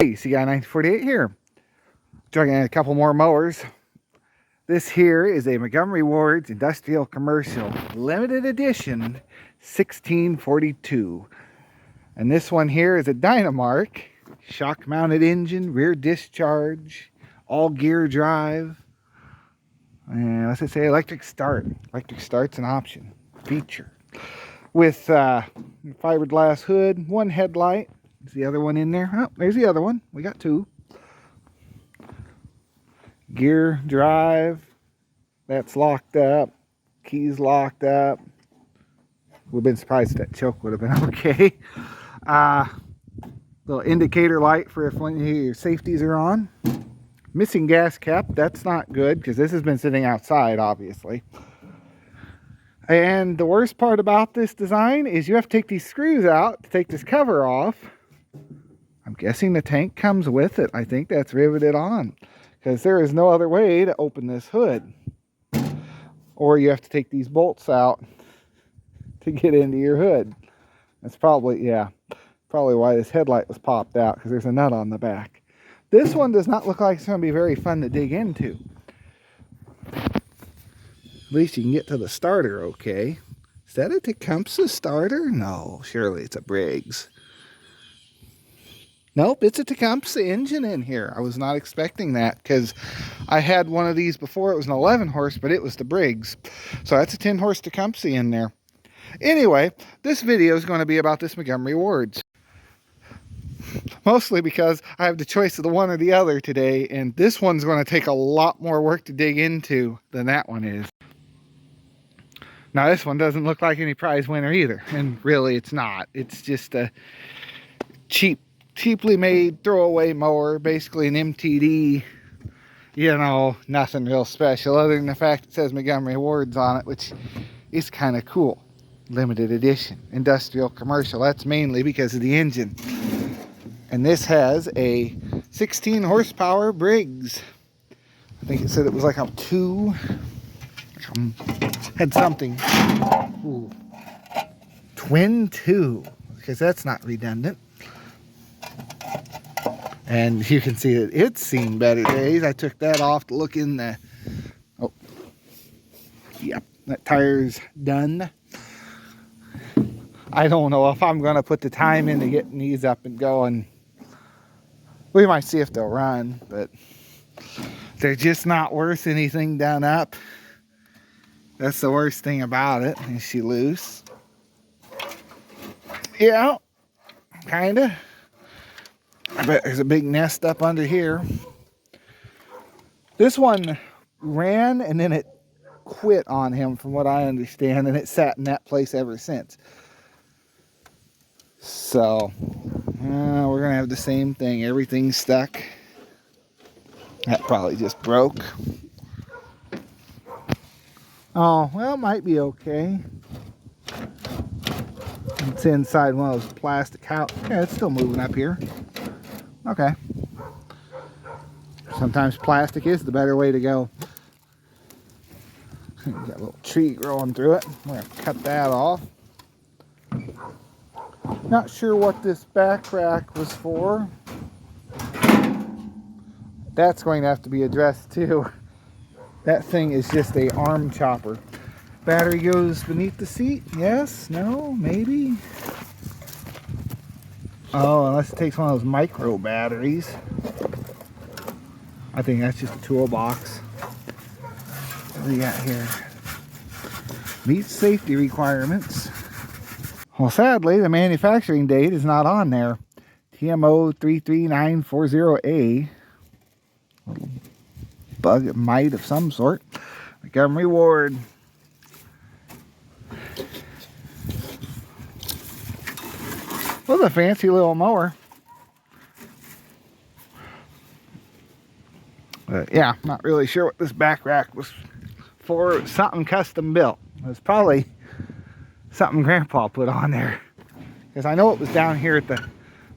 Hey, CI 1948 here. Joining a couple more mowers. This here is a Montgomery Wards Industrial Commercial Limited Edition 1642. And this one here is a Dynamark, shock mounted engine, rear discharge, all gear drive. And let's just say electric start. Electric start's an option, feature. With fiberglass hood, one headlight. Is the other one in there? Oh, there's the other one. We got two. Gear drive. That's locked up. Keys locked up. We've been surprised if that choke would have been okay. Little indicator light for if one of your safeties are on. Missing gas cap. That's not good because this has been sitting outside, obviously. And the worst part about this design is you have to take these screws out to take this cover off. I'm guessing the tank comes with it. I think that's riveted on because there is no other way to open this hood. Or you have to take these bolts out to get into your hood. That's probably, yeah, probably why this headlight was popped out, because there's a nut on the back. This one does not look like it's going to be very fun to dig into. At least you can get to the starter okay. Is that a Tecumseh starter? No, surely it's a Briggs. Nope, it's a Tecumseh engine in here. I was not expecting that because I had one of these before. It was an 11 horse, but it was the Briggs. So that's a 10 horse Tecumseh in there. Anyway, this video is going to be about this Montgomery Wards. Mostly because I have the choice of the one or the other today, and this one's going to take a lot more work to dig into than that one is. Now this one doesn't look like any prize winner either, and really it's not. It's just a cheaply made throwaway mower, basically an MTD, you know, nothing real special other than the fact it says Montgomery Wards on it, which is kind of cool. Limited edition, industrial commercial. That's mainly because of the engine. And this has a 16 horsepower Briggs. I think it said it was like a 2. Had something. Ooh. Twin 2, because that's not redundant. And you can see that it's seen better days. I took that off to look in the... Oh. Yep, that tire's done. I don't know if I'm going to put the time into getting these up and going. We might see if they'll run, but they're just not worth anything done up. That's the worst thing about it. Is she loose? Yeah, kind of. I bet there's a big nest up under here. This one ran and then it quit on him from what I understand, and it sat in that place ever since. So we're gonna have the same thing. Everything's stuck. That probably just broke. Oh, well, it might be okay. It's inside one of those plastic house. Yeah, it's still moving up here. Okay. Sometimes plastic is the better way to go. Got a little tree growing through it. We're going to cut that off. Not sure what this back rack was for. That's going to have to be addressed too. That thing is just a arm chopper. Battery goes beneath the seat. Yes? No? Maybe? Oh, unless it takes one of those micro batteries. I think that's just a toolbox. What do we got here? Meets safety requirements. Well, sadly, the manufacturing date is not on there. TMO 33940A. Bug mite of some sort. Montgomery Ward. Was a fancy little mower. But yeah, not really sure what this back rack was for. Something custom built. It was probably something Grandpa put on there. Because I know it was down here at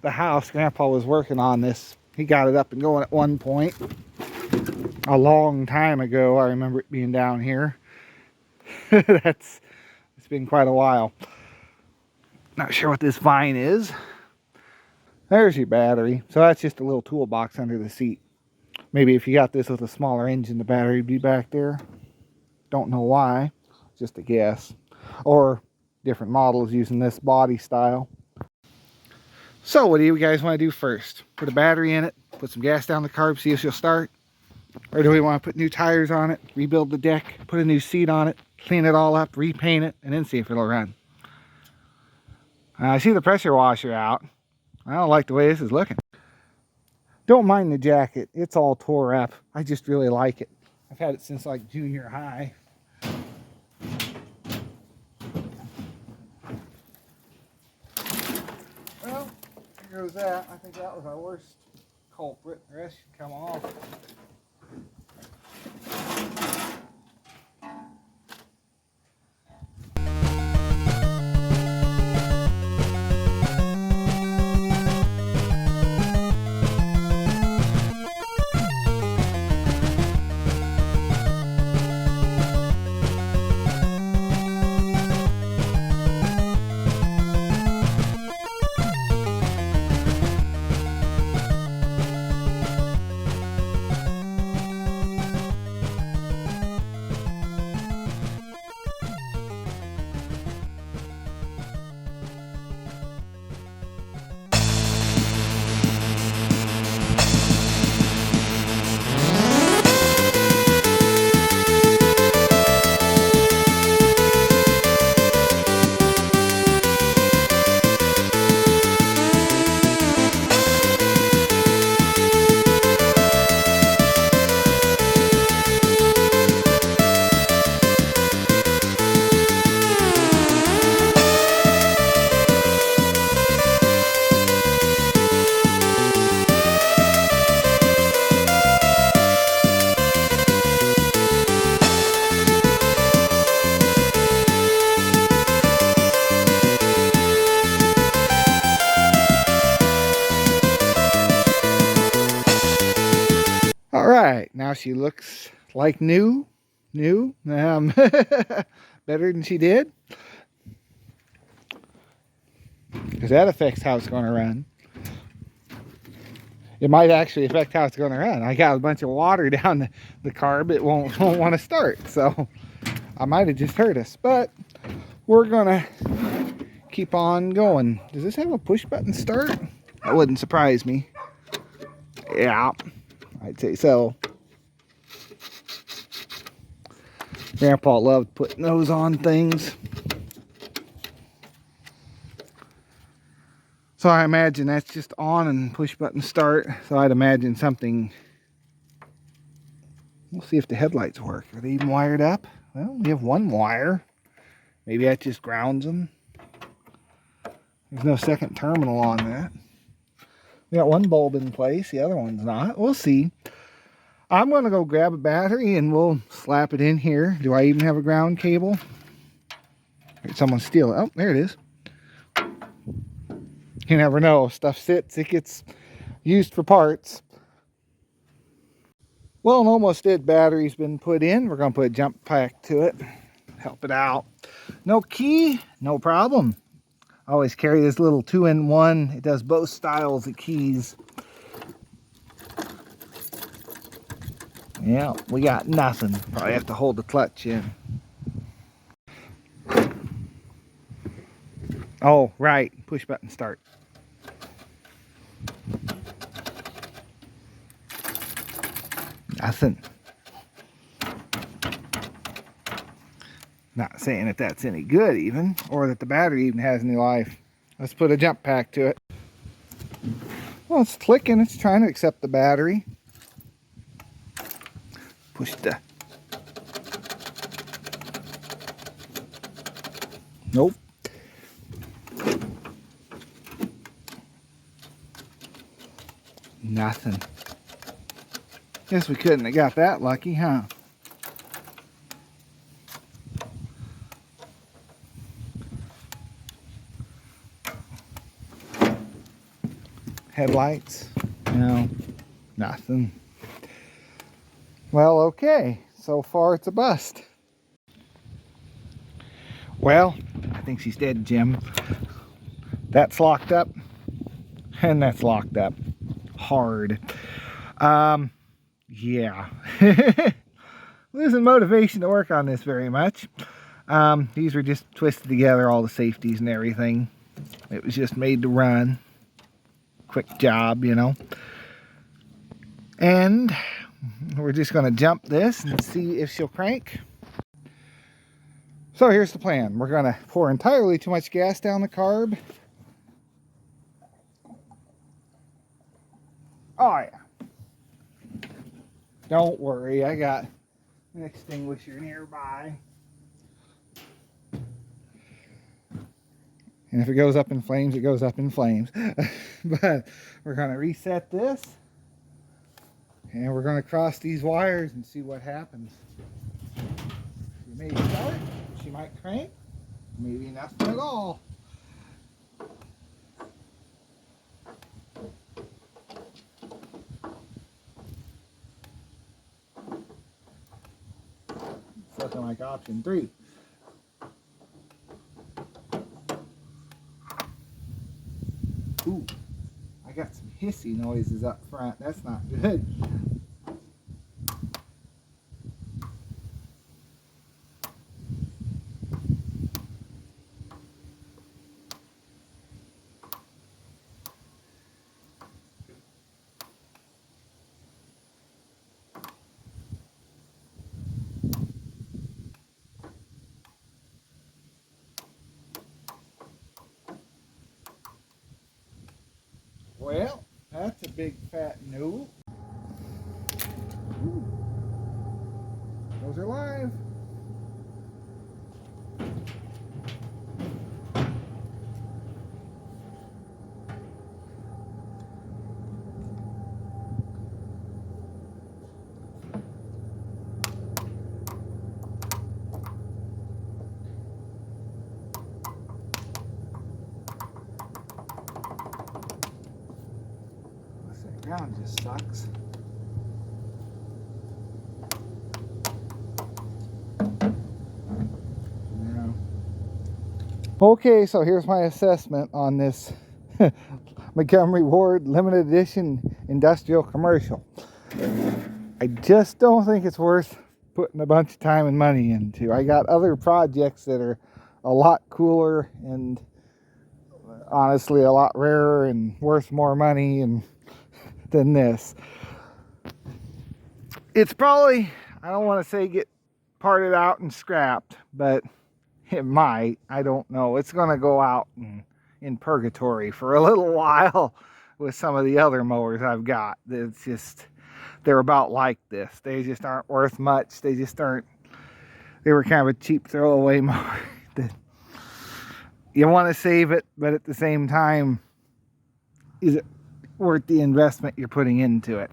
the house. Grandpa was working on this. He got it up and going at one point. A long time ago, I remember it being down here. It's been quite a while. Not sure what this vine is. There's your battery. So that's just a little toolbox under the seat. Maybe if you got this with a smaller engine, the battery would be back there. Don't know why. Just a guess. Or different models using this body style. So what do you guys want to do first? Put a battery in it, put some gas down the carb, see if she'll start? Or do we want to put new tires on it, rebuild the deck, put a new seat on it, clean it all up, repaint it, and then see if it'll run? I see the pressure washer out. I don't like the way this is looking. Don't mind the jacket. It's all tore up. I just really like it. I've had it since like junior high. Well, here goes that. I think that was our worst culprit. The rest should come off. All right, now she looks like new, better than she did. Because that affects how it's going to run. It might actually affect how it's going to run. I got a bunch of water down the carb. It won't want to start. So I might have just hurt us. But we're going to keep on going. Does this have a push button start? That wouldn't surprise me. Yeah, I'd say so. Grandpa loved putting those on things. So I imagine that's just on and push button start. So I'd imagine something. We'll see if the headlights work. Are they even wired up? Well, we have one wire. Maybe that just grounds them. There's no second terminal on that. We got one bulb in place. The other one's not. We'll see. I'm going to go grab a battery and we'll slap it in here. Do I even have a ground cable? Did someone steal it? Oh, there it is. You never know. Stuff sits, it gets used for parts. Well, an almost dead battery's been put in. We're going to put a jump pack to it. Help it out. No key, no problem. I always carry this little 2-in-1. It does both styles of keys. Yeah, we got nothing. Probably have to hold the clutch in. Oh, right. Push button start. Nothing. Not saying that that's any good even, or that the battery even has any life. Let's put a jump pack to it. Well, it's clicking. It's trying to accept the battery. Push the... Nope. Nothing. Guess we couldn't have got that lucky, huh? Headlights? No, nothing. Well, okay. So far it's a bust. Well, I think she's dead, Jim. That's locked up. And that's locked up hard. Yeah. Losing motivation to work on this very much. These were just twisted together, all the safeties and everything. It was just made to run. Quick job, you know. And we're just going to jump this and see if she'll crank. So here's the plan. We're going to pour entirely too much gas down the carb. Oh yeah. Don't worry, I got an extinguisher nearby. And if it goes up in flames, it goes up in flames. But we're going to reset this. And we're going to cross these wires and see what happens. She may start, she might crank, maybe nothing at all. It's looking like option 3. Ooh, I got some hissy noises up front. That's not good. Well, that's a big fat no. Ooh. Those are live. This ground just sucks. Okay, so here's my assessment on this Montgomery Ward Limited Edition Industrial Commercial. I just don't think it's worth putting a bunch of time and money into. I got other projects that are a lot cooler and honestly a lot rarer and worth more money than this. It's probably, I don't want to say get parted out and scrapped, but it might. I don't know. It's going to go out in purgatory for a little while with some of the other mowers I've got. It's just, they're about like this. They just aren't worth much. They just aren't, they were kind of a cheap throwaway mower. You want to save it, but at the same time, is it worth the investment you're putting into it?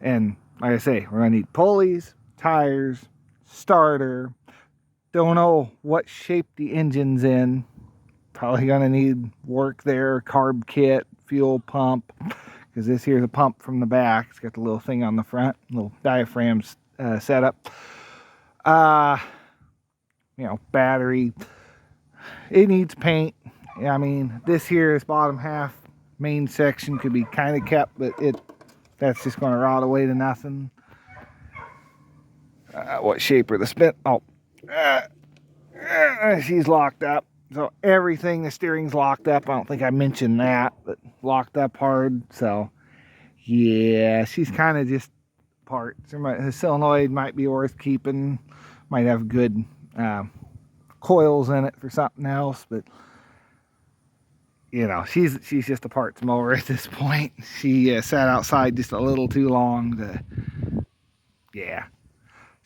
And like I say, we're going to need pulleys, tires, starter. Don't know what shape the engine's in. Probably going to need work there, carb kit, fuel pump, because this here's a pump from the back. It's got the little thing on the front, little diaphragm setup. You know, battery. It needs paint. I mean, this here, this bottom half main section could be kind of kept, but that's just going to rot away to nothing. What shape are the spin? Oh. She's locked up. So everything, the steering's locked up. I don't think I mentioned that, but locked up hard. So yeah, she's kind of just parts. The solenoid might be worth keeping. Might have good coils in it for something else, but you know, she's just a parts mower at this point. She sat outside just a little too long to, yeah.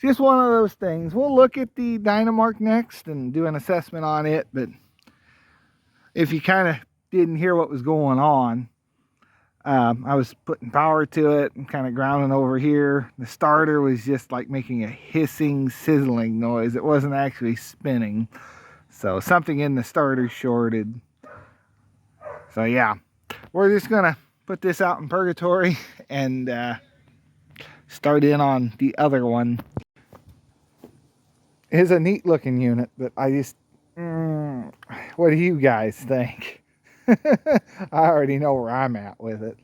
Just one of those things. We'll look at the Dynamark next and do an assessment on it, but if you kind of didn't hear what was going on, I was putting power to it and kind of grounding over here. The starter was just like making a hissing, sizzling noise. It wasn't actually spinning. So something in the starter shorted. So yeah, we're just gonna put this out in purgatory and start in on the other one. It's a neat looking unit, but I just, what do you guys think? I already know where I'm at with it.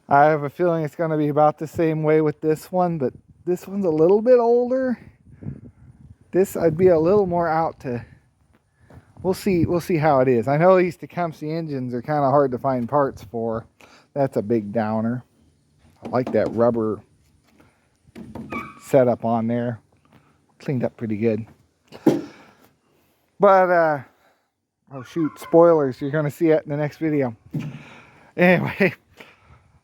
I have a feeling it's going to be about the same way with this one, but this one's a little bit older. This I'd be a little more out to. We'll see how it is. I know these Tecumseh engines are kind of hard to find parts for. That's a big downer. I like that rubber setup on there. Cleaned up pretty good. But oh shoot, spoilers. You're going to see it in the next video. Anyway,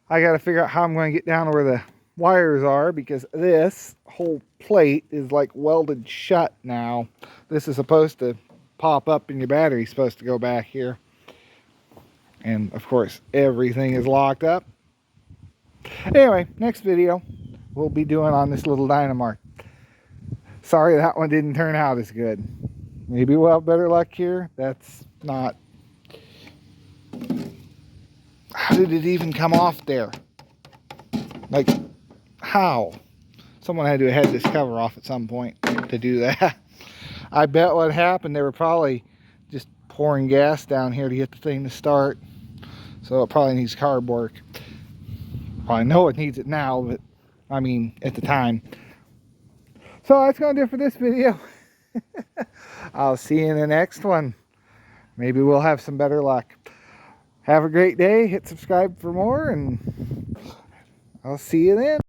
I got to figure out how I'm going to get down to where the wires are, because this whole plate is like welded shut now. This is supposed to pop up and your battery's supposed to go back here. And of course, everything is locked up. Anyway, next video we'll be doing on this little Dynamark. Sorry that one didn't turn out as good. Maybe we'll have better luck here. That's not... How did it even come off there? Like, how? Someone had to have had this cover off at some point to do that. I bet what happened, they were probably just pouring gas down here to get the thing to start. So it probably needs carb work. Well, I know it needs it now, but I mean, at the time. So that's going to do it for this video. I'll see you in the next one. Maybe we'll have some better luck. Have a great day. Hit subscribe for more, and I'll see you then.